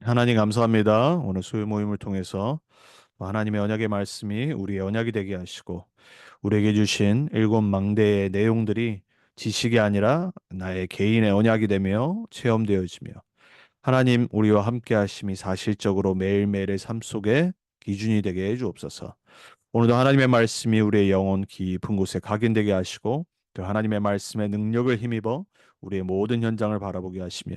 하나님 감사합니다. 오늘 수요 모임을 통해서 하나님의 언약의 말씀이 우리의 언약이 되게 하시고 우리에게 주신 일곱 망대의 내용들이 지식이 아니라 나의 개인의 언약이 되며 체험되어지며 하나님 우리와 함께 하심이 사실적으로 매일매일의 삶 속에 기준이 되게 해 주옵소서. 오늘도 하나님의 말씀이 우리의 영혼 깊은 곳에 각인되게 하시고 그 하나님의 말씀의 능력을 힘입어 우리의 모든 현장을 바라보게 하시며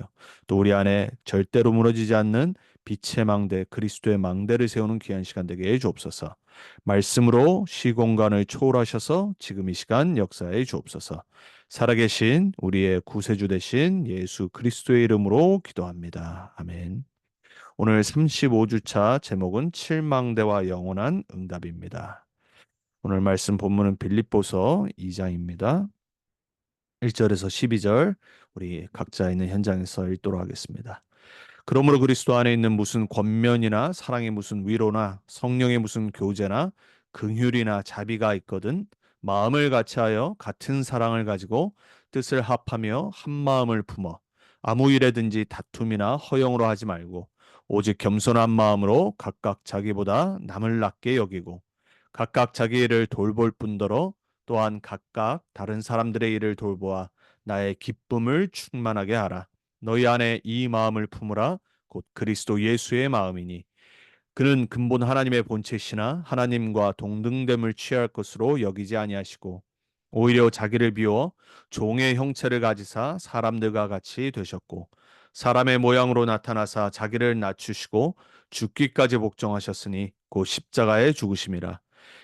또 우리 안에 절대로 무너지지 않는 빛의 망대 그리스도의 망대를 세우는 귀한 시간 되게 해 주옵소서. 말씀으로 시공간을 초월하셔서 지금 이 시간 역사해 주옵소서. 살아계신 우리의 구세주 되신 예수 그리스도의 이름으로 기도합니다. 아멘. 오늘 35주차 제목은 칠망대와 영원한 응답입니다. 오늘 말씀 본문은 빌립보서 2장입니다. 1절에서 12절 우리 각자 있는 현장에서 읽도록 하겠습니다. 그러므로 그리스도 안에 있는 무슨 권면이나 사랑의 무슨 위로나 성령의 무슨 교제나 긍휼이나 자비가 있거든 마음을 같이하여 같은 사랑을 가지고 뜻을 합하며 한 마음을 품어 아무 일에든지 다툼이나 허영으로 하지 말고 오직 겸손한 마음으로 각각 자기보다 남을 낮게 여기고 각각 자기 일을 돌볼 뿐더러 또한 각각 다른 사람들의 일을 돌보아 나의 기쁨을 충만하게 하라. 너희 안에 이 마음을 품으라. 곧 그리스도 예수의 마음이니 그는 근본 하나님의 본체시나 하나님과 동등됨을 취할 것으로 여기지 아니하시고 오히려 자기를 비워 종의 형체를 가지사 사람들과 같이 되셨고 사람의 모양으로 나타나사 자기를 낮추시고 죽기까지 복종하셨으니 곧 십자가에 죽으심이라.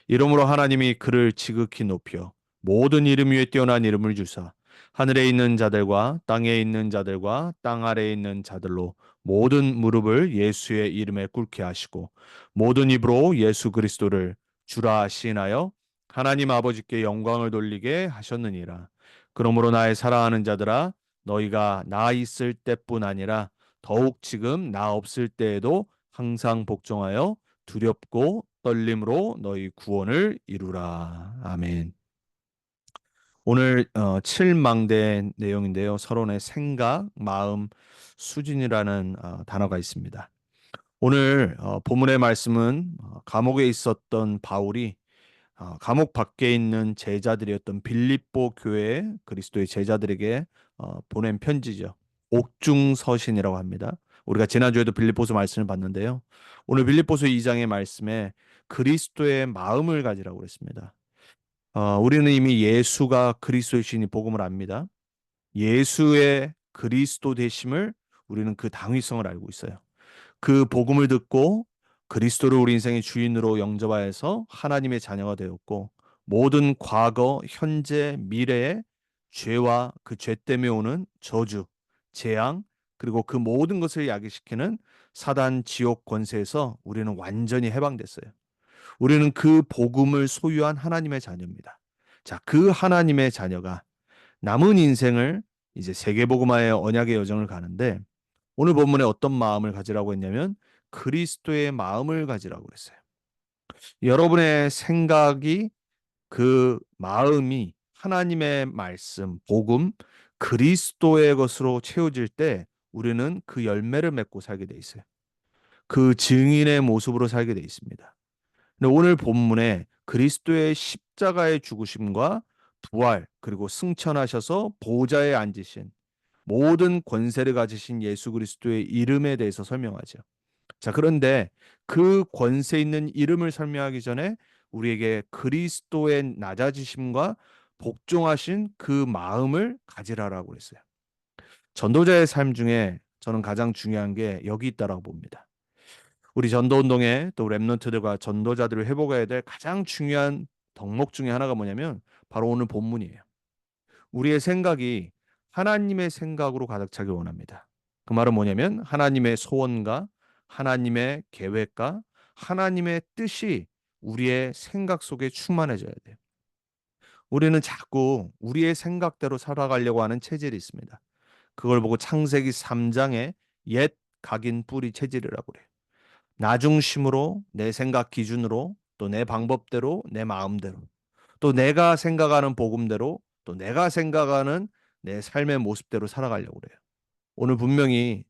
이러므로 하나님이 그를 지극히 높여 모든 이름 위에 뛰어난 이름을 주사 하늘에 있는 자들과 땅에 있는 자들과 땅 아래에 있는 자들로 모든 무릎을 예수의 이름에 꿇게 하시고 모든 입으로 예수 그리스도를 주라 시인하여 하나님 아버지께 영광을 돌리게 하셨느니라. 그러므로 나의 사랑하는 자들아 너희가 나 있을 때뿐 아니라 더욱 지금 나 없을 때에도 항상 복종하여 두렵고 떨림으로 너희 구원을 이루라. 아멘. 오늘 칠망대 내용인데요. 서론에 생각, 마음, 수진이라는 단어가 있습니다. 오늘 본문의 말씀은 감옥에 있었던 바울이 감옥 밖에 있는 제자들이었던 빌립보 교회 그리스도의 제자들에게 보낸 편지죠. 옥중서신이라고 합니다. 우리가 지난주에도 빌립보서 말씀을 봤는데요. 오늘 빌립보서 2장의 말씀에 그리스도의 마음을 가지라고 그랬습니다. 우리는 이미 예수가 그리스도이시니 복음을 압니다. 예수의 그리스도 되심을 우리는 그 당위성을 알고 있어요. 그 복음을 듣고 그리스도를 우리 인생의 주인으로 영접하여서 하나님의 자녀가 되었고 모든 과거, 현재, 미래의 죄와 그 죄 때문에 오는 저주, 재앙 그리고 그 모든 것을 야기시키는 사단 지옥 권세에서 우리는 완전히 해방됐어요. 우리는 그 복음을 소유한 하나님의 자녀입니다. 자, 그 하나님의 자녀가 남은 인생을 이제 세계복음화의 언약의 여정을 가는데 오늘 본문에 어떤 마음을 가지라고 했냐면 그리스도의 마음을 가지라고 그랬어요. 여러분의 생각이 그 마음이 하나님의 말씀, 복음, 그리스도의 것으로 채워질 때 우리는 그 열매를 맺고 살게 돼 있어요. 그 증인의 모습으로 살게 돼 있습니다. 근데 오늘 본문에 그리스도의 십자가의 죽으심과 부활 그리고 승천하셔서 보좌에 앉으신 모든 권세를 가지신 예수 그리스도의 이름에 대해서 설명하죠. 자, 그런데 그 권세 있는 이름을 설명하기 전에 우리에게 그리스도의 낮아지심과 복종하신 그 마음을 가지라라고 했어요. 전도자의 삶 중에 저는 가장 중요한 게 여기 있다라고 봅니다. 우리 전도 운동에 또 랩런트들과 전도자들을 회복해야 될 가장 중요한 덕목 중에 하나가 뭐냐면 바로 오늘 본문이에요. 우리의 생각이 하나님의 생각으로 가득 차길 원합니다. 그 말은 뭐냐면 하나님의 소원과 하나님의 계획과 하나님의 뜻이 우리의 생각 속에 충만해져야 돼요. 우리는 자꾸 우리의 생각대로 살아가려고 하는 체질이 있습니다. 그걸 보고 창세기 3장에 옛 각인 뿌리 체질이라고 그래요. 나 중심으로 내 생각 기준으로 또 내 방법대로 내 마음대로 또 내가 생각하는 복음대로 또 내가 생각하는 내 삶의 모습대로 살아가려고 그래요. 오늘 분명히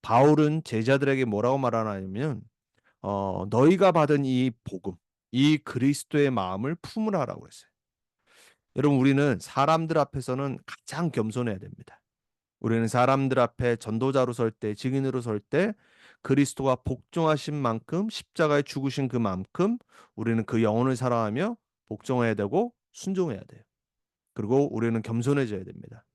바울은 제자들에게 뭐라고 말하냐면 너희가 받은 이 복음, 이 그리스도의 마음을 품으라라고 했어요. 여러분, 우리는 사람들 앞에서는 가장 겸손해야 됩니다. 우리는 사람들 앞에 전도자로 설 때, 증인으로 설 때 그리스도가 복종하신 만큼 십자가에 죽으신 그만큼 우리는 그 영혼을 사랑하며 복종해야 되고 순종해야 돼요. 그리고 우리는 겸손해져야 됩니다.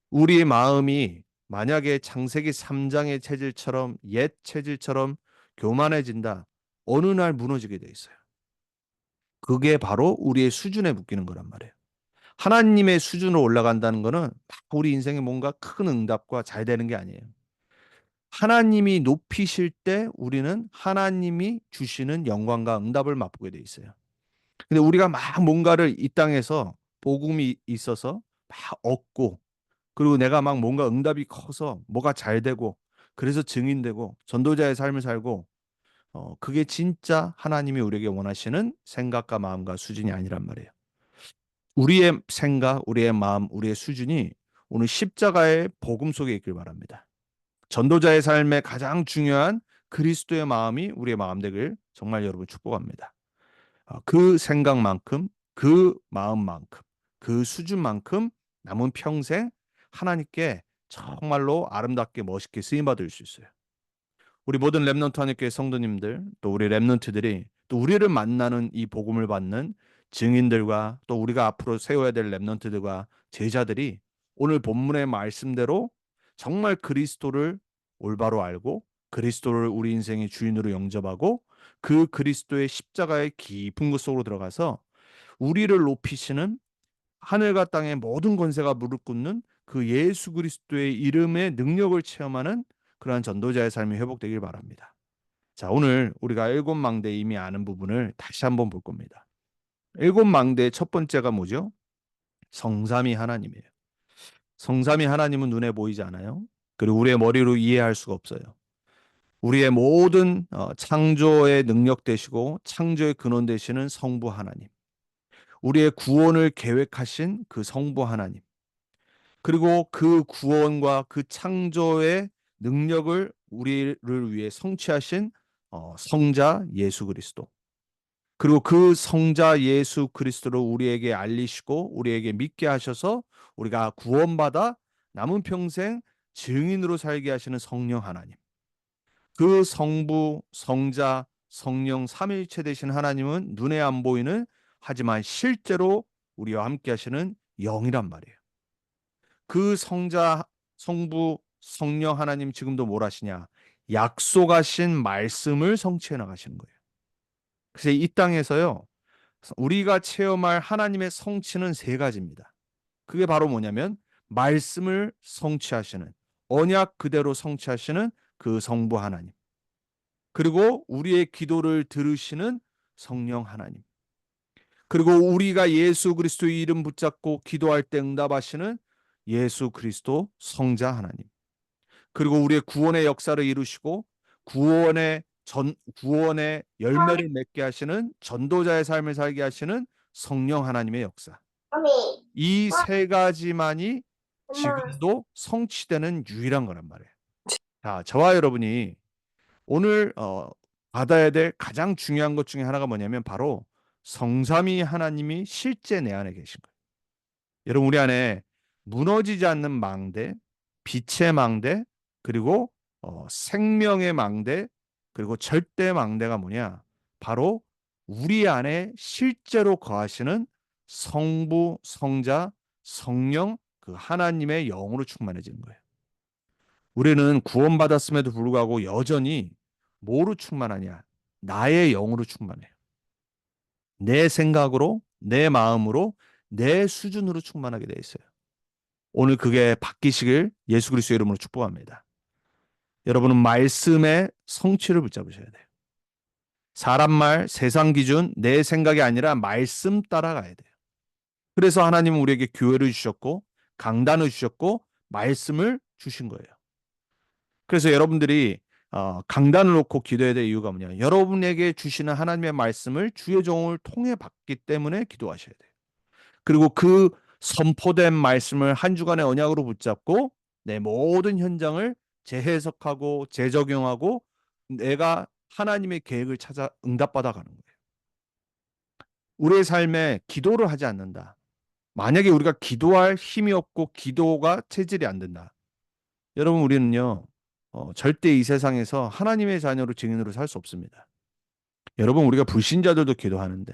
우리의 마음이 만약에 창세기 3장의 체질처럼 옛 체질처럼 교만해진다. 어느 날 무너지게 돼 있어요. 그게 바로 우리의 수준에 묶이는 거란 말이에요. 하나님의 수준으로 올라간다는 거는 막 우리 인생에 뭔가 큰 응답과 잘 되는 게 아니에요. 하나님이 높이실 때 우리는 하나님이 주시는 영광과 응답을 맛보게 돼 있어요. 근데 우리가 막 뭔가를 이 땅에서 복음이 있어서 막 얻고 그리고 내가 막 뭔가 응답이 커서 뭐가 잘 되고 그래서 증인되고 전도자의 삶을 살고 그게 진짜 하나님이 우리에게 원하시는 생각과 마음과 수준이 아니란 말이에요. 우리의 생각, 우리의 마음, 우리의 수준이 오늘 십자가의 복음 속에 있길 바랍니다. 전도자의 삶에 가장 중요한 그리스도의 마음이 우리의 마음 되길 정말 여러분 축복합니다. 그 생각만큼, 그 마음만큼, 그 수준만큼 남은 평생 하나님께 정말로 아름답게 멋있게 쓰임 받을 수 있어요. 우리 모든 렘넌트 하나님교회 성도님들, 또 우리 렘넌트들이 또 우리를 만나는 이 복음을 받는 증인들과 또 우리가 앞으로 세워야 될 렘넌트들과 제자들이 오늘 본문의 말씀대로 정말 그리스도를 올바로 알고 그리스도를 우리 인생의 주인으로 영접하고 그 그리스도의 십자가의 깊은 곳 속으로 들어가서 우리를 높이시는 하늘과 땅의 모든 권세가 무릎 꿇는 그 예수 그리스도의 이름의 능력을 체험하는 그러한 전도자의 삶이 회복되길 바랍니다. 자, 오늘 우리가 일곱 망대 이미 아는 부분을 다시 한번 볼 겁니다. 일곱 망대의 첫 번째가 뭐죠? 성삼위 하나님이에요. 성삼위 하나님은 눈에 보이지 않아요. 그리고 우리의 머리로 이해할 수가 없어요. 우리의 모든 창조의 능력 되시고 창조의 근원 되시는 성부 하나님. 우리의 구원을 계획하신 그 성부 하나님. 그리고 그 구원과 그 창조의 능력을 우리를 위해 성취하신 성자 예수 그리스도. 그리고 그 성자 예수 그리스도를 우리에게 알리시고 우리에게 믿게 하셔서 우리가 구원받아 남은 평생 증인으로 살게 하시는 성령 하나님. 그 성부, 성자, 성령 삼위일체 되신 하나님은 눈에 안 보이는 하지만 실제로 우리와 함께 하시는 영이란 말이에요. 그 성자, 성부, 성령 하나님 지금도 뭘 하시냐? 약속하신 말씀을 성취해 나가시는 거예요. 그래서 이 땅에서요, 우리가 체험할 하나님의 성취는 세 가지입니다. 그게 바로 뭐냐면 말씀을 성취하시는 언약 그대로 성취하시는 그 성부 하나님. 그리고 우리의 기도를 들으시는 성령 하나님. 그리고 우리가 예수 그리스도의 이름 붙잡고 기도할 때 응답하시는 예수 그리스도 성자 하나님. 그리고 우리의 구원의 역사를 이루시고 구원의 열매를 맺게 하시는 전도자의 삶을 살게 하시는 성령 하나님의 역사. 이 세 가지만이 지금도 성취되는 유일한 거란 말이에요. 자, 저와 여러분이 오늘 받아야 될 가장 중요한 것 중에 하나가 뭐냐면 바로 성삼위 하나님이 실제 내 안에 계신 거예요. 여러분, 우리 안에 무너지지 않는 망대, 빛의 망대, 그리고 생명의 망대, 그리고 절대 망대가 뭐냐? 바로 우리 안에 실제로 거하시는 성부, 성자, 성령 그 하나님의 영으로 충만해지는 거예요. 우리는 구원받았음에도 불구하고 여전히 뭐로 충만하냐? 나의 영으로 충만해요. 내 생각으로, 내 마음으로, 내 수준으로 충만하게 돼 있어요. 오늘 그게 바뀌시길 예수 그리스도의 이름으로 축복합니다. 여러분은 말씀의 성취를 붙잡으셔야 돼요. 사람 말, 세상 기준, 내 생각이 아니라 말씀 따라가야 돼요. 그래서 하나님은 우리에게 교회를 주셨고 강단을 주셨고 말씀을 주신 거예요. 그래서 여러분들이 강단을 놓고 기도해야 될 이유가 뭐냐? 여러분에게 주시는 하나님의 말씀을 주의 종을 통해 받기 때문에 기도하셔야 돼요. 그리고 그 선포된 말씀을 한 주간의 언약으로 붙잡고 내 모든 현장을 재해석하고 재적용하고 내가 하나님의 계획을 찾아 응답받아 가는 거예요. 우리의 삶에 기도를 하지 않는다. 만약에 우리가 기도할 힘이 없고 기도가 체질이 안 된다. 여러분 우리는요. 절대 이 세상에서 하나님의 자녀로 증인으로 살 수 없습니다. 여러분 우리가 불신자들도 기도하는데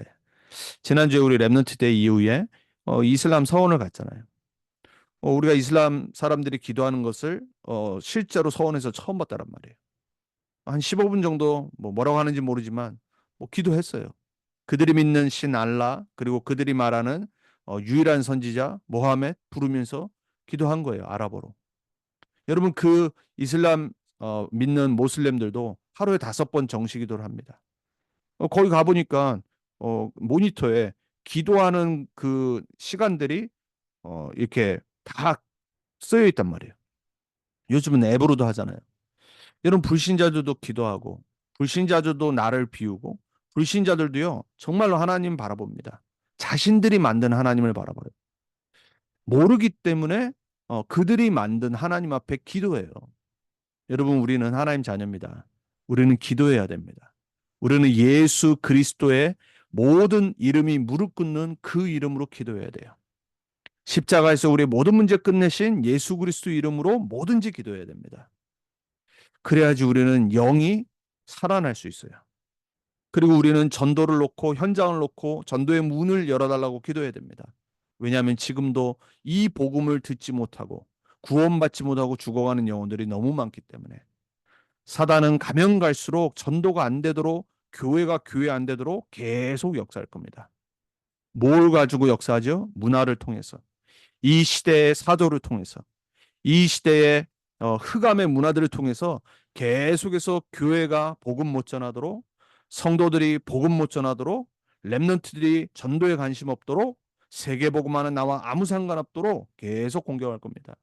지난주에 우리 랩넌트 데이 이후에 이슬람 서원을 갔잖아요. 우리가 이슬람 사람들이 기도하는 것을 실제로 서원에서 처음 봤다란 말이에요. 한 15분 정도 뭐라고 하는지 모르지만 기도했어요. 그들이 믿는 신 알라 그리고 그들이 말하는 유일한 선지자 모하메드 부르면서 기도한 거예요. 아랍어로. 여러분 그 이슬람 믿는 모슬렘들도 하루에 5번 정시 기도를 합니다. 거기 가보니까 모니터에 기도하는 그 시간들이 이렇게 다 쓰여 있단 말이에요. 요즘은 앱으로도 하잖아요. 여러분 불신자들도 기도하고 불신자들도 나를 비우고 불신자들도요 정말로 하나님 바라봅니다. 자신들이 만든 하나님을 바라봐요. 모르기 때문에 그들이 만든 하나님 앞에 기도해요. 여러분 우리는 하나님 자녀입니다. 우리는 기도해야 됩니다. 우리는 예수 그리스도의 모든 이름이 무릎 꿇는 그 이름으로 기도해야 돼요. 십자가에서 우리의 모든 문제 끝내신 예수 그리스도 이름으로 뭐든지 기도해야 됩니다. 그래야지 우리는 영이 살아날 수 있어요. 그리고 우리는 전도를 놓고 현장을 놓고 전도의 문을 열어달라고 기도해야 됩니다. 왜냐하면 지금도 이 복음을 듣지 못하고 구원받지 못하고 죽어가는 영혼들이 너무 많기 때문에 사단은 가면 갈수록 전도가 안 되도록 교회가 교회 안 되도록 계속 역사할 겁니다. 뭘 가지고 역사하죠? 문화를 통해서. 이 시대의 사조를 통해서. 이 시대의 흑암의 문화들을 통해서 계속해서 교회가 복음 못 전하도록 성도들이 복음 못 전하도록 렘넌트들이 전도에 관심 없도록 세계 복음화는 나와 아무 상관없도록 계속 공격할 겁니다.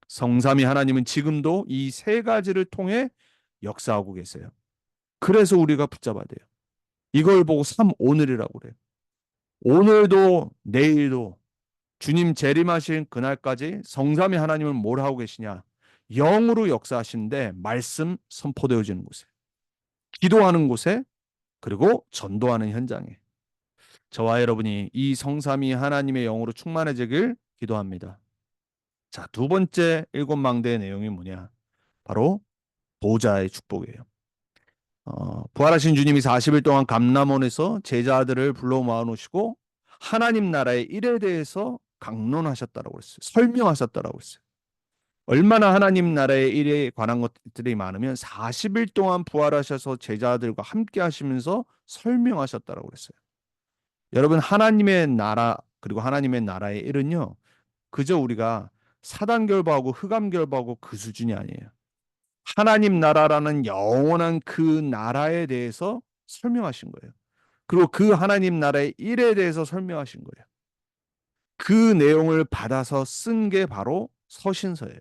성삼위 하나님은 지금도 이 세 가지를 통해 역사하고 계세요. 그래서 우리가 붙잡아야 돼요. 이걸 보고 오늘이라고 그래요. 오늘도 내일도 주님 재림하신 그날까지 성삼위 하나님은 뭘 하고 계시냐? 영으로 역사하시는데 말씀 선포되어지는 곳에, 기도하는 곳에, 그리고 전도하는 현장에 저와 여러분이 이 성삼위 하나님의 영으로 충만해지길 기도합니다. 자, 두 번째 일곱 망대의 내용이 뭐냐? 바로 보좌의 축복이에요. 부활하신 주님이 40일 동안 감람원에서 제자들을 불러 모아놓으시고 하나님 나라의 일에 대해서 강론하셨다라고 했어요. 설명하셨다라고 했어요. 얼마나 하나님 나라의 일에 관한 것들이 많으면 40일 동안 부활하셔서 제자들과 함께 하시면서 설명하셨다라고 그랬어요. 여러분 하나님의 나라 그리고 하나님의 나라의 일은요. 그저 우리가 사단 결박하고 흑암 결박하고 그 수준이 아니에요. 하나님 나라라는 영원한 그 나라에 대해서 설명하신 거예요. 그리고 그 하나님 나라의 일에 대해서 설명하신 거예요. 그 내용을 받아서 쓴 게 바로 서신서예요.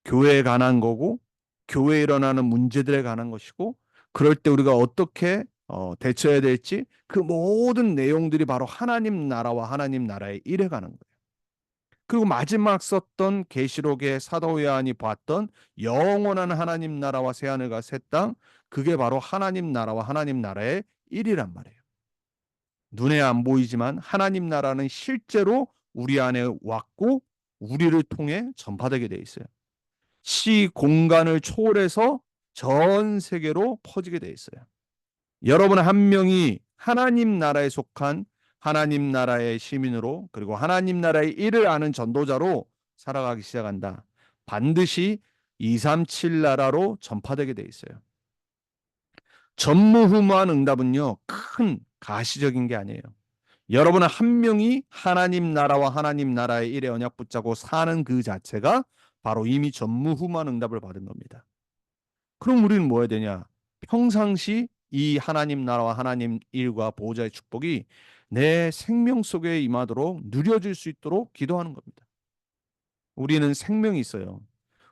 교회에 관한 거고 교회에 일어나는 문제들에 관한 것이고 그럴 때 우리가 어떻게 대처해야 될지 그 모든 내용들이 바로 하나님 나라와 하나님 나라의 일에 관한 거예요. 그리고 마지막 썼던 계시록의 사도 요한이 봤던 영원한 하나님 나라와 새하늘과 새 땅 그게 바로 하나님 나라와 하나님 나라의 일이란 말이에요. 눈에 안 보이지만 하나님 나라는 실제로 우리 안에 왔고 우리를 통해 전파되게 돼 있어요. 시 공간을 초월해서 전 세계로 퍼지게 돼 있어요. 여러분 한 명이 하나님 나라에 속한 하나님 나라의 시민으로 그리고 하나님 나라의 일을 아는 전도자로 살아가기 시작한다. 반드시 237 나라로 전파되게 돼 있어요. 전무후무한 응답은요. 큰 가시적인 게 아니에요. 여러분 한 명이 하나님 나라와 하나님 나라의 일에 언약 붙잡고 사는 그 자체가 바로 이미 전무후무한 응답을 받은 겁니다. 그럼 우리는 뭐 해야 되냐? 평상시 이 하나님 나라와 하나님 일과 보호자의 축복이 내 생명 속에 임하도록 누려질 수 있도록 기도하는 겁니다. 우리는 생명이 있어요.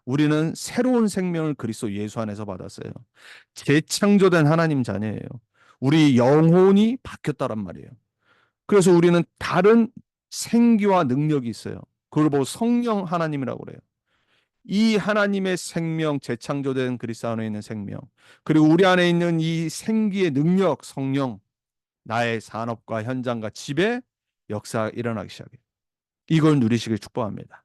우리는 새로운 생명을 그리스도 예수 안에서 받았어요. 재창조된 하나님 자녀예요. 우리 영혼이 바뀌었다란 말이에요. 그래서 우리는 다른 생기와 능력이 있어요. 그걸 보고 성령 하나님이라고 그래요. 이 하나님의 생명, 재창조된 그리스도 안에 있는 생명, 그리고 우리 안에 있는 이 생기의 능력, 성령, 나의 산업과 현장과 집에 역사가 일어나기 시작해요. 이걸 누리시길 축복합니다.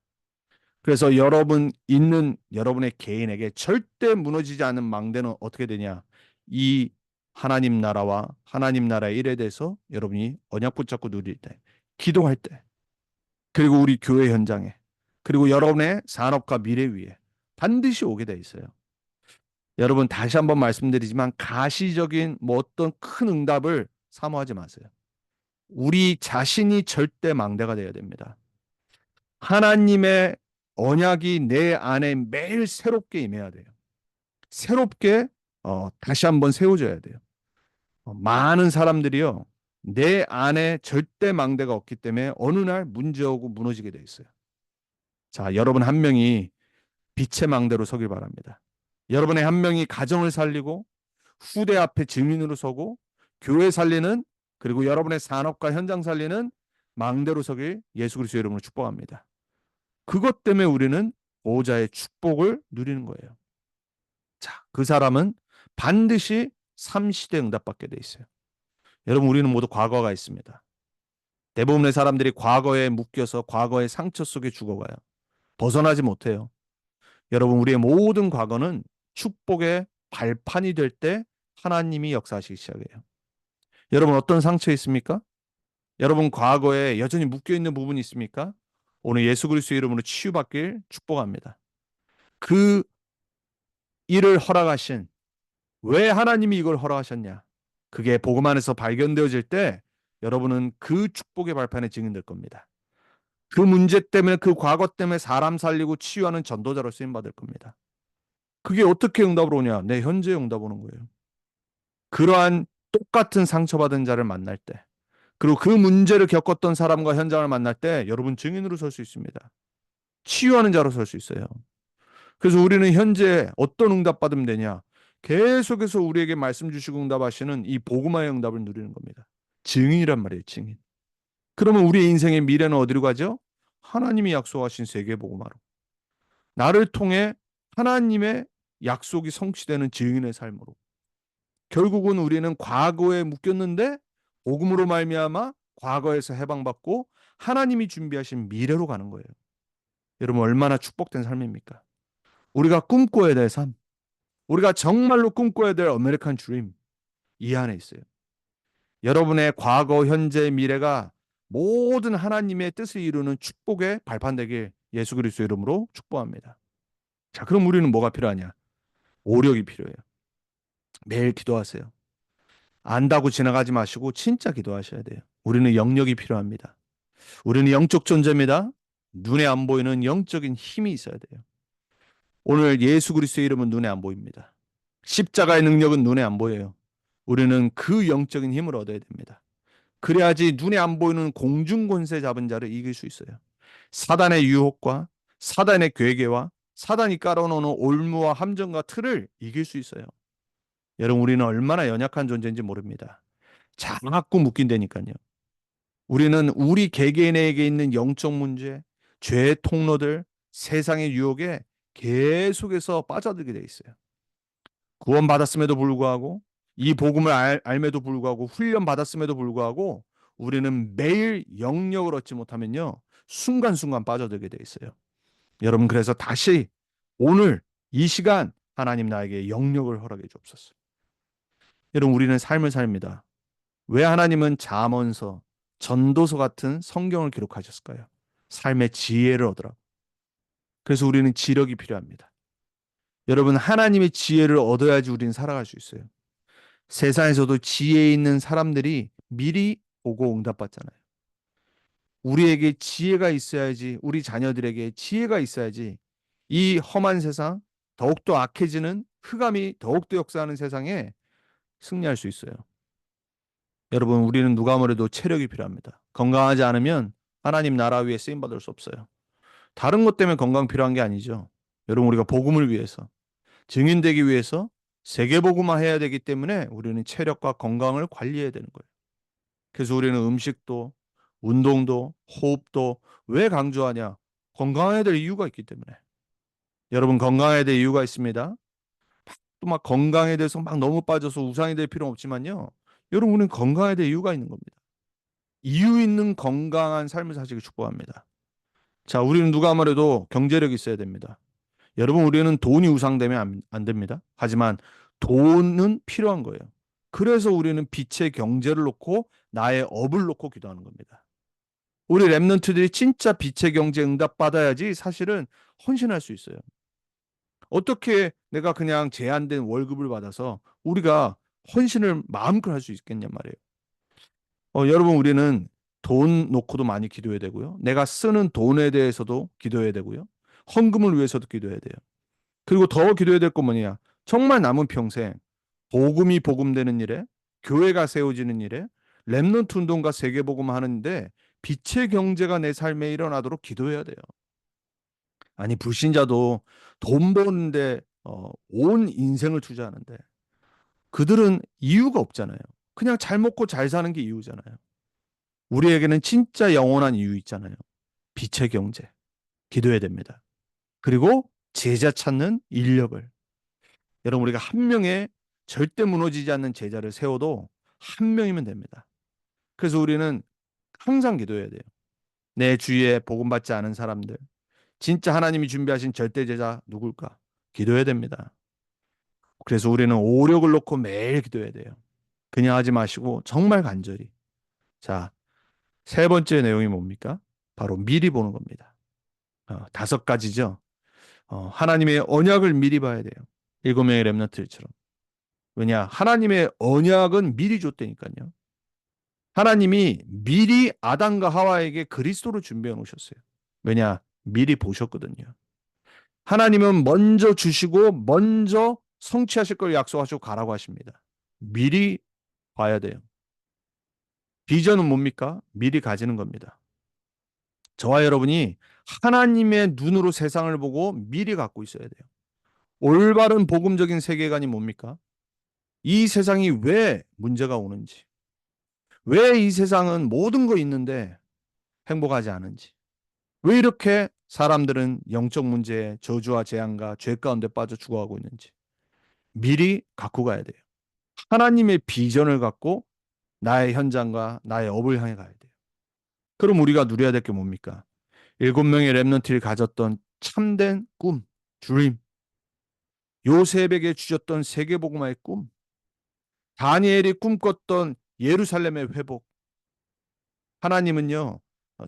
그래서 여러분 있는 여러분의 개인에게 절대 무너지지 않는 망대는 어떻게 되냐? 이 하나님 나라와 하나님 나라의 일에 대해서 여러분이 언약 붙잡고 누릴 때, 기도할 때, 그리고 우리 교회 현장에, 그리고 여러분의 산업과 미래 위에 반드시 오게 돼 있어요. 여러분 다시 한번 말씀드리지만 가시적인 뭐 어떤 큰 응답을 사모하지 마세요. 우리 자신이 절대 망대가 되어야 됩니다. 하나님의 언약이 내 안에 매일 새롭게 임해야 돼요. 새롭게 다시 한번 세워져야 돼요. 많은 사람들이요. 내 안에 절대 망대가 없기 때문에 어느 날 문제오고 무너지게 돼 있어요. 자, 여러분 한 명이 빛의 망대로 서길 바랍니다. 여러분의 한 명이 가정을 살리고 후대 앞에 증인으로 서고 교회 살리는 그리고 여러분의 산업과 현장 살리는 망대로 서길 예수 그리스도 이름으로 축복합니다. 그것 때문에 우리는 보호자의 축복을 누리는 거예요. 자, 그 사람은 반드시 삼시대 응답받게 돼 있어요. 여러분 우리는 모두 과거가 있습니다. 대부분의 사람들이 과거에 묶여서 과거의 상처 속에 죽어가요. 벗어나지 못해요. 여러분 우리의 모든 과거는 축복의 발판이 될 때 하나님이 역사하시기 시작해요. 여러분 어떤 상처 있습니까? 여러분 과거에 여전히 묶여있는 부분이 있습니까? 오늘 예수 그리스도의 이름으로 치유받길 축복합니다. 그 일을 허락하신 왜 하나님이 이걸 허락하셨냐? 그게 복음 안에서 발견되어질 때 여러분은 그 축복의 발판에 증인될 겁니다. 그 문제 때문에 그 과거 때문에 사람 살리고 치유하는 전도자로 쓰임 받을 겁니다. 그게 어떻게 응답으로 오냐? 내 현재에 응답 오는 거예요. 그러한 똑같은 상처받은 자를 만날 때 그리고 그 문제를 겪었던 사람과 현장을 만날 때 여러분 증인으로 설 수 있습니다. 치유하는 자로 설 수 있어요. 그래서 우리는 현재 어떤 응답 받으면 되냐? 계속해서 우리에게 말씀 주시고 응답하시는 이 복음화의 응답을 누리는 겁니다. 증인이란 말이에요, 증인. 그러면 우리의 인생의 미래는 어디로 가죠? 하나님이 약속하신 세계 복음화로. 나를 통해 하나님의 약속이 성취되는 증인의 삶으로. 결국은 우리는 과거에 묶였는데 복음으로 말미암아 과거에서 해방받고 하나님이 준비하신 미래로 가는 거예요. 여러분 얼마나 축복된 삶입니까? 우리가 꿈꿔야 될 삶, 우리가 정말로 꿈꿔야 될 아메리칸 드림 이 안에 있어요. 여러분의 과거, 현재, 미래가 모든 하나님의 뜻을 이루는 축복의 발판되길 예수 그리스도 이름으로 축복합니다. 자, 그럼 우리는 뭐가 필요하냐? 오력이 필요해요. 매일 기도하세요. 안다고 지나가지 마시고 진짜 기도하셔야 돼요. 우리는 영역이 필요합니다. 우리는 영적 존재입니다. 눈에 안 보이는 영적인 힘이 있어야 돼요. 오늘 예수 그리스도의 이름은 눈에 안 보입니다. 십자가의 능력은 눈에 안 보여요. 우리는 그 영적인 힘을 얻어야 됩니다. 그래야지 눈에 안 보이는 공중 권세 잡은 자를 이길 수 있어요. 사단의 유혹과 사단의 괴계와 사단이 깔아놓은 올무와 함정과 틀을 이길 수 있어요. 여러분 우리는 얼마나 연약한 존재인지 모릅니다. 자꾸 묶인다니까요. 우리는 우리 개개인에게 있는 영적 문제, 죄의 통로들, 세상의 유혹에 계속해서 빠져들게 돼 있어요. 구원받았음에도 불구하고 이 복음을 알매도 불구하고 훈련 받았음에도 불구하고 우리는 매일 영역을 얻지 못하면요. 순간순간 빠져들게 돼 있어요. 여러분 그래서 다시 오늘 이 시간 하나님 나에게 영역을 허락해 주옵소서. 여러분 우리는 삶을 삽니다. 왜 하나님은 잠언서, 전도서 같은 성경을 기록하셨을까요? 삶의 지혜를 얻으라고. 그래서 우리는 지력이 필요합니다. 여러분 하나님의 지혜를 얻어야지 우리는 살아갈 수 있어요. 세상에서도 지혜 있는 사람들이 미리 보고 응답받잖아요. 우리에게 지혜가 있어야지, 우리 자녀들에게 지혜가 있어야지 이 험한 세상, 더욱더 악해지는 흑암이 더욱더 역사하는 세상에 승리할 수 있어요. 여러분, 우리는 누가 뭐래도 체력이 필요합니다. 건강하지 않으면 하나님 나라 위에 쓰임받을 수 없어요. 다른 것 때문에 건강 필요한 게 아니죠. 여러분, 우리가 복음을 위해서, 증인되기 위해서 세계복음화 해야 되기 때문에 우리는 체력과 건강을 관리해야 되는 거예요. 그래서 우리는 음식도, 운동도, 호흡도 왜 강조하냐? 건강해야 될 이유가 있기 때문에. 여러분 건강에 대해 이유가 있습니다. 또 막 건강에 대해서 막 너무 빠져서 우상이 될 필요는 없지만요. 여러분 우리는 건강에 대해 이유가 있는 겁니다. 이유 있는 건강한 삶을 사시길 축복합니다. 자, 우리는 누가 말해도 경제력이 있어야 됩니다. 여러분 우리는 돈이 우상되면 안 됩니다. 하지만 돈은 필요한 거예요. 그래서 우리는 빛의 경제를 놓고 나의 업을 놓고 기도하는 겁니다. 우리 랩런트들이 진짜 빛의 경제 응답 받아야지 사실은 헌신할 수 있어요. 어떻게 내가 그냥 제한된 월급을 받아서 우리가 헌신을 마음껏 할 수 있겠냔 말이에요. 여러분 우리는 돈 놓고도 많이 기도해야 되고요. 내가 쓰는 돈에 대해서도 기도해야 되고요. 헌금을 위해서도 기도해야 돼요. 그리고 더 기도해야 될 건 뭐냐? 정말 남은 평생 복음이 복음되는 일에, 교회가 세워지는 일에, 렘넌트 운동과 세계복음 하는데 빛의 경제가 내 삶에 일어나도록 기도해야 돼요. 아니 불신자도 돈 버는데 온 인생을 투자하는데 그들은 이유가 없잖아요. 그냥 잘 먹고 잘 사는 게 이유잖아요. 우리에게는 진짜 영원한 이유 있잖아요. 빛의 경제. 기도해야 됩니다. 그리고 제자 찾는 인력을. 여러분 우리가 한 명의 절대 무너지지 않는 제자를 세워도 한 명이면 됩니다. 그래서 우리는 항상 기도해야 돼요. 내 주위에 복음받지 않은 사람들, 진짜 하나님이 준비하신 절대 제자 누굴까? 기도해야 됩니다. 그래서 우리는 오력을 놓고 매일 기도해야 돼요. 그냥 하지 마시고 정말 간절히. 자, 세 번째 내용이 뭡니까? 바로 미리 보는 겁니다. 다섯 가지죠. 하나님의 언약을 미리 봐야 돼요. 일곱 명의 렘넌트들처럼. 왜냐? 하나님의 언약은 미리 줬다니까요. 하나님이 미리 아담과 하와에게 그리스도를 준비해 놓으셨어요. 왜냐? 미리 보셨거든요. 하나님은 먼저 주시고 먼저 성취하실 걸 약속하시고 가라고 하십니다. 미리 봐야 돼요. 비전은 뭡니까? 미리 가지는 겁니다. 저와 여러분이 하나님의 눈으로 세상을 보고 미리 갖고 있어야 돼요. 올바른 복음적인 세계관이 뭡니까? 이 세상이 왜 문제가 오는지, 왜 이 세상은 모든 거 있는데 행복하지 않은지, 왜 이렇게 사람들은 영적 문제에 저주와 재앙과 죄 가운데 빠져 죽어가고 있는지 미리 갖고 가야 돼요. 하나님의 비전을 갖고 나의 현장과 나의 업을 향해 가야 돼요. 그럼 우리가 누려야 될 게 뭡니까? 일곱 명의 렘넌트를 가졌던 참된 꿈, 드림, 요셉에게 주셨던 세계복음화의 꿈, 다니엘이 꿈꿨던 예루살렘의 회복. 하나님은요,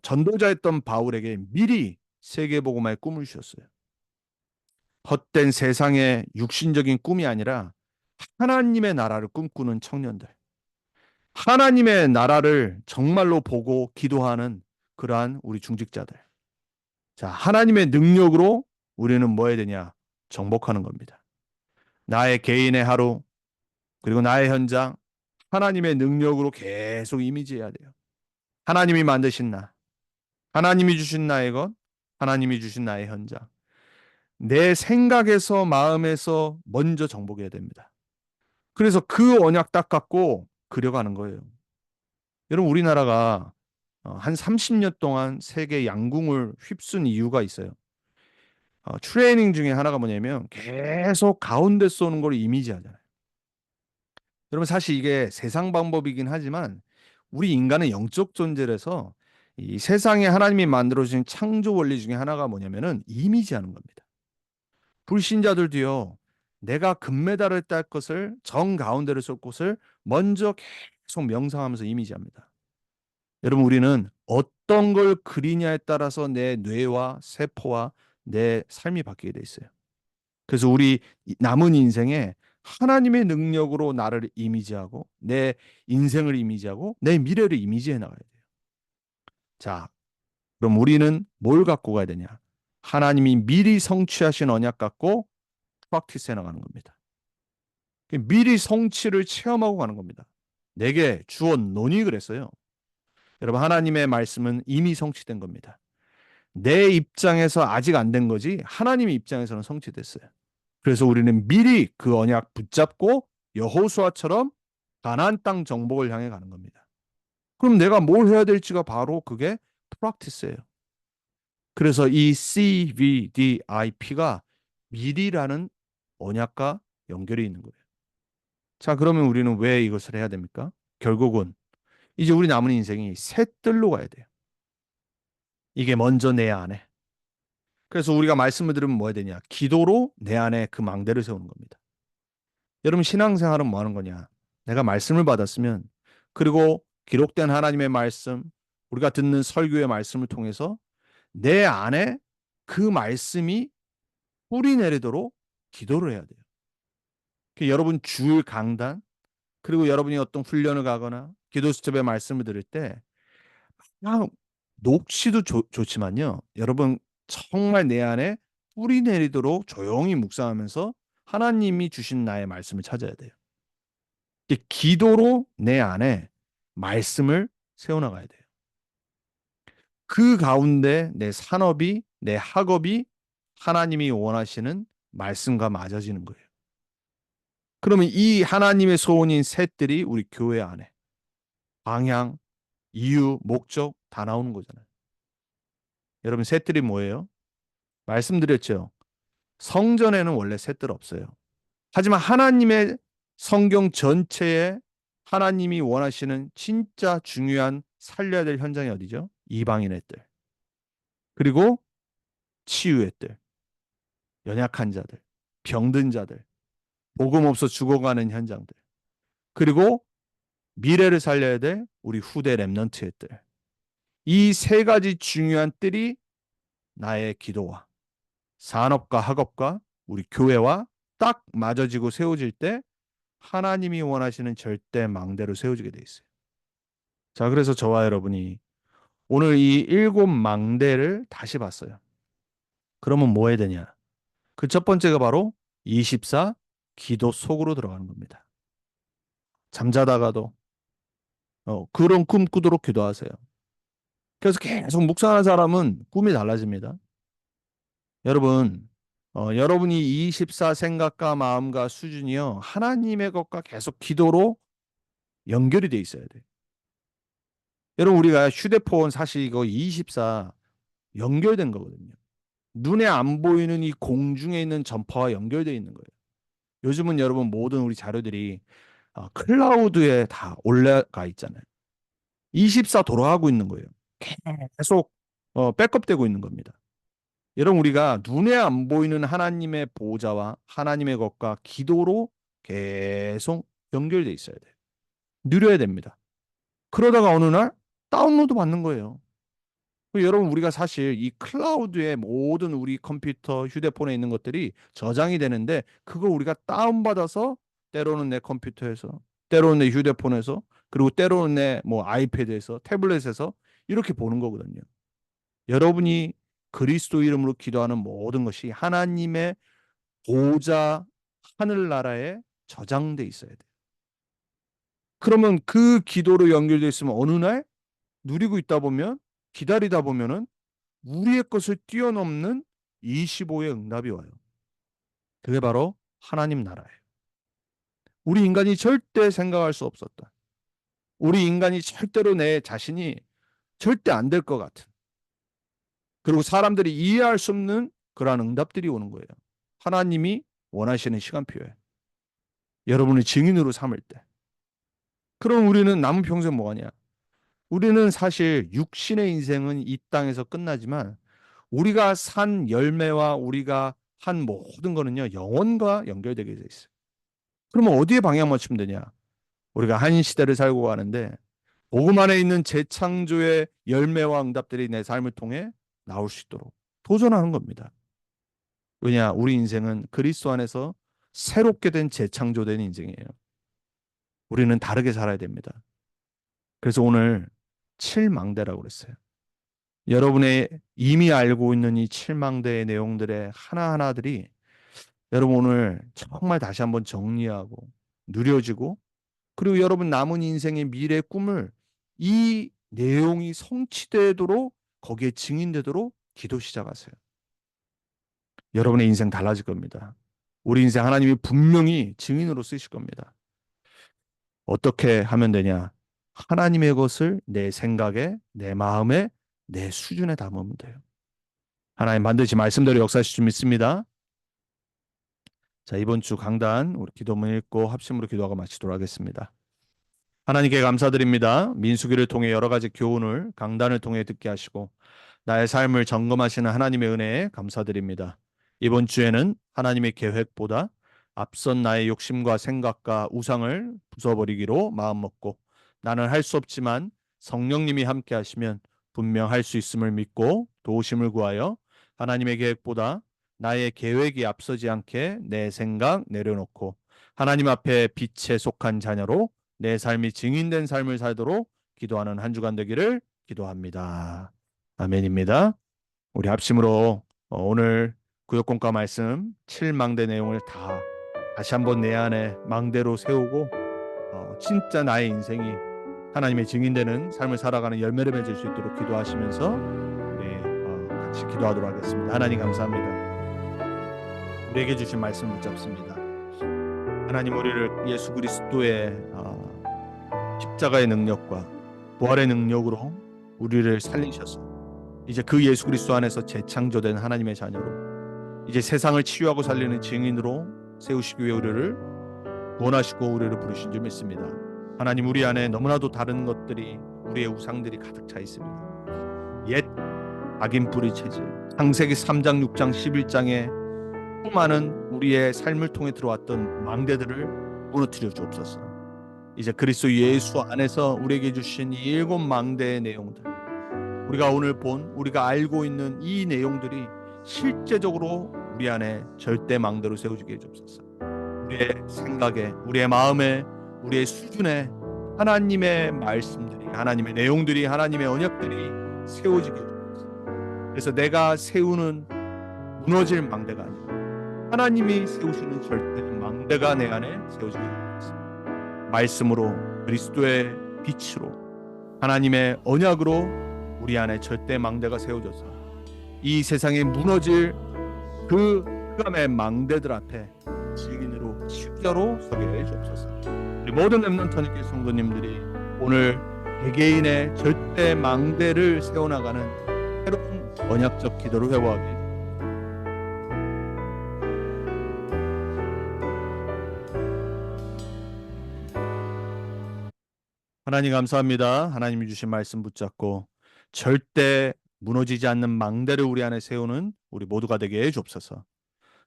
전도자였던 바울에게 미리 세계복음화의 꿈을 주셨어요. 헛된 세상의 육신적인 꿈이 아니라 하나님의 나라를 꿈꾸는 청년들. 하나님의 나라를 정말로 보고 기도하는 그러한 우리 중직자들. 자, 하나님의 능력으로 우리는 뭐 해야 되냐? 정복하는 겁니다. 나의 개인의 하루, 그리고 나의 현장, 하나님의 능력으로 계속 이미지해야 돼요. 하나님이 만드신 나, 하나님이 주신 나의 것, 하나님이 주신 나의 현장. 내 생각에서, 마음에서 먼저 정복해야 됩니다. 그래서 그 언약 딱 갖고 그려가는 거예요. 여러분, 우리나라가 한 30년 동안 세계 양궁을 휩쓴 이유가 있어요. 트레이닝 중에 하나가 뭐냐면 계속 가운데 쏘는 걸 이미지하잖아요. 여러분 사실 이게 세상 방법이긴 하지만 우리 인간은 영적 존재라서 이 세상에 하나님이 만들어주신 창조 원리 중에 하나가 뭐냐면은 이미지하는 겁니다. 불신자들도요. 내가 금메달을 딸 것을 정 가운데를 쏠 곳을 먼저 계속 명상하면서 이미지합니다. 여러분 우리는 어떤 걸 그리냐에 따라서 내 뇌와 세포와 내 삶이 바뀌게 돼 있어요. 그래서 우리 남은 인생에 하나님의 능력으로 나를 이미지하고 내 인생을 이미지하고 내 미래를 이미지해 나가야 돼요. 자, 그럼 우리는 뭘 갖고 가야 되냐? 하나님이 미리 성취하신 언약 갖고 프랙티스해 나가는 겁니다. 미리 성취를 체험하고 가는 겁니다. 내게 주온 논이 그랬어요. 여러분 하나님의 말씀은 이미 성취된 겁니다. 내 입장에서 아직 안 된 거지 하나님의 입장에서는 성취됐어요. 그래서 우리는 미리 그 언약 붙잡고 여호수아처럼 가나안 땅 정복을 향해 가는 겁니다. 그럼 내가 뭘 해야 될지가 바로 그게 프랙티스예요. 그래서 이 CVDIP가 미리라는 언약과 연결이 있는 거예요. 자, 그러면 우리는 왜 이것을 해야 됩니까? 결국은 이제 우리 남은 인생이 새 뜰로 가야 돼요. 이게 먼저 내 안에. 그래서 우리가 말씀을 들으면 뭐 해야 되냐? 기도로 내 안에 그 망대를 세우는 겁니다. 여러분 신앙생활은 뭐 하는 거냐? 내가 말씀을 받았으면 그리고 기록된 하나님의 말씀, 우리가 듣는 설교의 말씀을 통해서 내 안에 그 말씀이 뿌리 내리도록 기도를 해야 돼요. 여러분 주일 강단 그리고 여러분이 어떤 훈련을 가거나 기도 수첩의 말씀을 들을 때 그냥 녹시도 좋지만요. 여러분 정말 내 안에 뿌리 내리도록 조용히 묵상하면서 하나님이 주신 나의 말씀을 찾아야 돼요. 기도로 내 안에 말씀을 세워나가야 돼요. 그 가운데 내 산업이, 내 학업이 하나님이 원하시는 말씀과 맞아지는 거예요. 그러면 이 하나님의 소원인 셋들이 우리 교회 안에 방향, 이유, 목적 다 나오는 거잖아요. 여러분 셋들이 뭐예요? 말씀드렸죠. 성전에는 원래 셋들 없어요. 하지만 하나님의 성경 전체에 하나님이 원하시는 진짜 중요한 살려야 될 현장이 어디죠? 이방인의 뜰. 그리고 치유의 뜰. 연약한 자들. 병든 자들. 복음 없어 죽어가는 현장들. 그리고 미래를 살려야 될 우리 후대 렘넌트의 뜰. 이 세 가지 중요한 뜰이 나의 기도와 산업과 학업과 우리 교회와 딱 맞아지고 세워질 때 하나님이 원하시는 절대 망대로 세워지게 돼 있어요. 자, 그래서 저와 여러분이 오늘 이 일곱 망대를 다시 봤어요. 그러면 뭐 해야 되냐? 그 첫 번째가 바로 24 기도 속으로 들어가는 겁니다. 잠자다가도 그런 꿈 꾸도록 기도하세요. 그래서 계속 묵상하는 사람은 꿈이 달라집니다. 여러분, 여러분이 24 생각과 마음과 수준이요. 하나님의 것과 계속 기도로 연결이 돼 있어야 돼요. 여러분, 우리가 휴대폰 사실 이거 24 연결된 거거든요. 눈에 안 보이는 이 공중에 있는 전파와 연결되어 있는 거예요. 요즘은 여러분 모든 우리 자료들이 클라우드에 다 올라가 있잖아요. 24 돌아가고 있는 거예요. 계속 백업되고 있는 겁니다. 여러분 우리가 눈에 안 보이는 하나님의 보호자와 하나님의 것과 기도로 계속 연결돼 있어야 돼요. 누려야 됩니다. 그러다가 어느 날 다운로드 받는 거예요. 여러분 우리가 사실 이 클라우드에 모든 우리 컴퓨터, 휴대폰에 있는 것들이 저장이 되는데 그걸 우리가 다운받아서 때로는 내 컴퓨터에서 때로는 내 휴대폰에서 그리고 때로는 내 뭐 아이패드에서 태블릿에서 이렇게 보는 거거든요. 여러분이 그리스도 이름으로 기도하는 모든 것이 하나님의 보좌 하늘나라에 저장돼 있어야 돼요. 그러면 그 기도로 연결돼 있으면 어느 날 누리고 있다 보면 기다리다 보면은 우리의 것을 뛰어넘는 25의 응답이 와요. 그게 바로 하나님 나라예요. 우리 인간이 절대 생각할 수 없었다. 우리 인간이 절대로 내 자신이 절대 안 될 것 같은. 그리고 사람들이 이해할 수 없는 그러한 응답들이 오는 거예요. 하나님이 원하시는 시간표에 여러분을 증인으로 삼을 때. 그럼 우리는 남은 평생 뭐하냐? 우리는 사실 육신의 인생은 이 땅에서 끝나지만 우리가 산 열매와 우리가 한 모든 거는요, 영혼과 연결되게 돼 있어요. 그러면 어디에 방향 맞추면 되냐? 우리가 한 시대를 살고 가는데 복음 안에 있는 재창조의 열매와 응답들이 내 삶을 통해 나올 수 있도록 도전하는 겁니다. 왜냐? 우리 인생은 그리스도 안에서 새롭게 된 재창조된 인생이에요. 우리는 다르게 살아야 됩니다. 그래서 오늘 칠망대라고 그랬어요. 여러분의 이미 알고 있는 이 칠망대의 내용들의 하나하나들이 여러분 오늘 정말 다시 한번 정리하고 누려지고 그리고 여러분 남은 인생의 미래 꿈을 이 내용이 성취되도록 거기에 증인되도록 기도 시작하세요. 여러분의 인생 달라질 겁니다. 우리 인생 하나님이 분명히 증인으로 쓰실 겁니다. 어떻게 하면 되냐? 하나님의 것을 내 생각에, 내 마음에, 내 수준에 담으면 돼요. 하나님 반드시 말씀대로 역사하실 줄 믿습니다. 자, 이번 주 강단 우리 기도문 읽고 합심으로 기도하고 마치도록 하겠습니다. 하나님께 감사드립니다. 민수기를 통해 여러 가지 교훈을 강단을 통해 듣게 하시고 나의 삶을 점검하시는 하나님의 은혜에 감사드립니다. 이번 주에는 하나님의 계획보다 앞선 나의 욕심과 생각과 우상을 부숴버리기로 마음먹고 나는 할 수 없지만 성령님이 함께 하시면 분명 할 수 있음을 믿고 도우심을 구하여 하나님의 계획보다 나의 계획이 앞서지 않게 내 생각 내려놓고 하나님 앞에 빛에 속한 자녀로 내 삶이 증인된 삶을 살도록 기도하는 한 주간 되기를 기도합니다. 아멘입니다. 우리 합심으로 오늘 구역공과 말씀 7망대 내용을 다시 한번 내 안에 망대로 세우고 진짜 나의 인생이 하나님의 증인되는 삶을 살아가는 열매를 맺을 수 있도록 기도하시면서 우리 같이 기도하도록 하겠습니다. 하나님 감사합니다. 우리에게 주신 말씀 붙잡습니다. 하나님, 우리를 예수 그리스도의 십자가의 능력과 부활의 능력으로 우리를 살리셔서 이제 그 예수 그리스도 안에서 재창조된 하나님의 자녀로 이제 세상을 치유하고 살리는 증인으로 세우시기 위해 우리를 구원하시고 우리를 부르신 줄 믿습니다. 하나님, 우리 안에 너무나도 다른 것들이, 우리의 우상들이 가득 차 있습니다. 옛 악인 뿌리 체질, 창세기 3장 6장 11장에 수많은 우리의 삶을 통해 들어왔던 망대들을 무너뜨려 주옵소서. 이제 그리스도 예수 안에서 우리에게 주신 이 7망대의 내용들, 우리가 오늘 본, 우리가 알고 있는 이 내용들이 실제적으로 우리 안에 절대 망대로 세워지게 해주옵소서. 우리의 생각에, 우리의 마음에, 우리의 수준에 하나님의 말씀들이, 하나님의 내용들이, 하나님의 언약들이 세워지게 해주옵소서. 그래서 내가 세우는 무너질 망대가 아니라 하나님이 세우시는 절대 망대가 내 안에 세워지게 해주옵소서. 말씀으로, 그리스도의 빛으로, 하나님의 언약으로 우리 안에 절대 망대가 세워져서 이 세상에 무너질 그 흑암의 망대들 앞에 증인으로 십자로 서게 해 주옵소서. 우리 모든 렘넌트 하나님께 성도님들이 오늘 개개인의 절대 망대를 세워나가는 새로운 언약적 기도를 회복하게 해주옵소서. 하나님 감사합니다. 하나님이 주신 말씀 붙잡고 절대 무너지지 않는 망대를 우리 안에 세우는 우리 모두가 되게 해 주옵소서.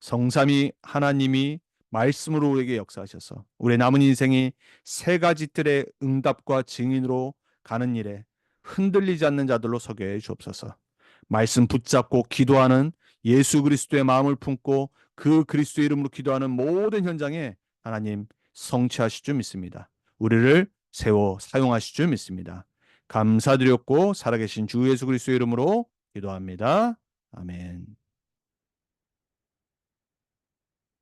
성삼위 하나님이 말씀으로 우리에게 역사하셔서 우리의 남은 인생이 세 가지 틀의 응답과 증인으로 가는 일에 흔들리지 않는 자들로 서게 해 주옵소서. 말씀 붙잡고 기도하는 예수 그리스도의 마음을 품고 그 그리스도의 이름으로 기도하는 모든 현장에 하나님 성취하실 줄 믿습니다. 우리를 세워 사용하실 줄 믿습니다. 감사드렸고 살아계신 주 예수 그리스도의 이름으로 기도합니다. 아멘.